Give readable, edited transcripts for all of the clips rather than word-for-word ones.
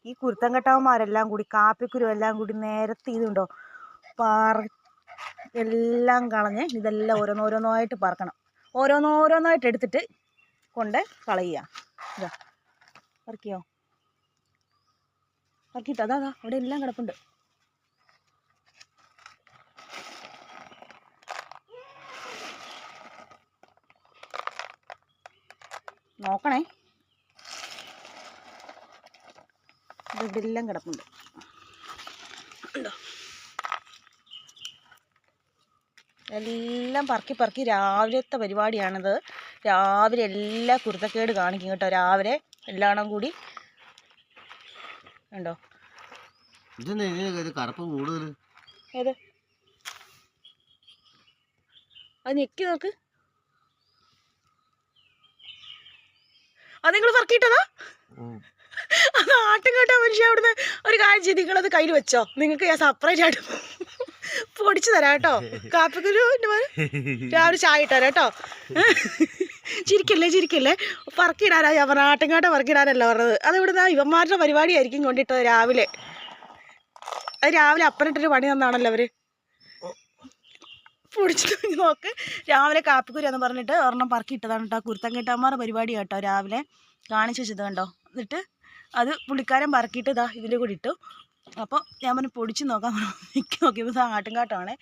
ഈ കുരുത്തം കെട്ടവന്മാരെല്ലാം കൂടി കാപ്പിക്കുരു എല്ലാം കൂടി നേരത്തെ ഇതുണ്ടോ എല്ലാം കളഞ്ഞ് ഇതെല്ലാം ഓരോന്നോരോന്നായിട്ട് പറക്കണം. ഓരോന്നോരോന്നായിട്ട് എടുത്തിട്ട് കൊണ്ട് കളയുക. ഇതാ പറക്കിയോ, പറക്കിയിട്ട് അതാ അവിടെ എല്ലാം കിടപ്പുണ്ട്. നോക്കണേ, ഇവിടെ എല്ലാം കിടപ്പുണ്ട്. ഉണ്ടോ, എല്ലാം പറക്കി പറക്കി രാവിലത്തെ പരിപാടിയാണിത്. രാവിലെ എല്ലാ കുരുത്തക്കേട് കാണിക്കും കേട്ടോ. രാവിലെ എല്ലാം കൂടി ഉണ്ടോ. കറുപ്പ് കൂടുതൽ ഏത് അത് ഞെക്കി നോക്ക്. അത് നിങ്ങൾ പറക്കിയിട്ടതാ? അത് ആട്ടും കേട്ടോ മനുഷ്യ. അവിടുന്ന് ഒരു കാര്യം ചെയ്ത് നിങ്ങളത് കയ്യിൽ വെച്ചോ. നിങ്ങൾക്ക് ഞാൻ സെപ്പറേറ്റ് ആയിട്ട് പൊടിച്ചു തരാം കേട്ടോ. കാപ്പിക്കുരു രാവിലെ ചായ ഇട്ടാരാ കേട്ടോ. ചിരിക്കല്ലേ പറക്കിയിടാനാ ഞാൻ പറഞ്ഞ. ആട്ടുംകാട്ട പറക്കിയിടാനല്ല പറഞ്ഞത്. അത് ഇവിടുന്ന് ഇവന്മാരുടെ പരിപാടിയായിരിക്കും കൊണ്ടിട്ടത് രാവിലെ. അത് രാവിലെ അപ്പനിട്ടൊരു പണി തന്നാണല്ലോ അവര്. പൊടിച്ചു നോക്ക്. രാവിലെ കാപ്പിക്കുരു എന്ന് പറഞ്ഞിട്ട് ഒരെണ്ണം പറക്കിയിട്ടതാണ് കേട്ടോ. കുരുത്തം കെട്ടാന്മാരുടെ പരിപാടി കേട്ടോ. രാവിലെ കാണിച്ചു വെച്ചത് കണ്ടോ. എന്നിട്ട് അത് പുള്ളിക്കാരൻ പറക്കിയിട്ട് ഇതാ ഇതിൻ്റെ കൂടി ഇട്ടു. അപ്പോൾ ഞാൻ പറഞ്ഞു പൊടിച്ച് നോക്കാൻ മിക്ക നോക്കിയപ്പോൾ ആട്ടുംകാട്ടമാണേ.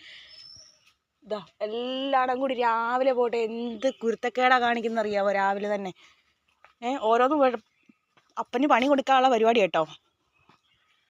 ഇതാ എല്ലായിടം കൂടി രാവിലെ പോട്ടെ എന്ത് കുരുത്തക്കേടാ കാണിക്കുന്ന അറിയാവോ. രാവിലെ തന്നെ ഓരോന്നും അപ്പന് പണി കൊടുക്കാനുള്ള പരിപാടി കേട്ടോ.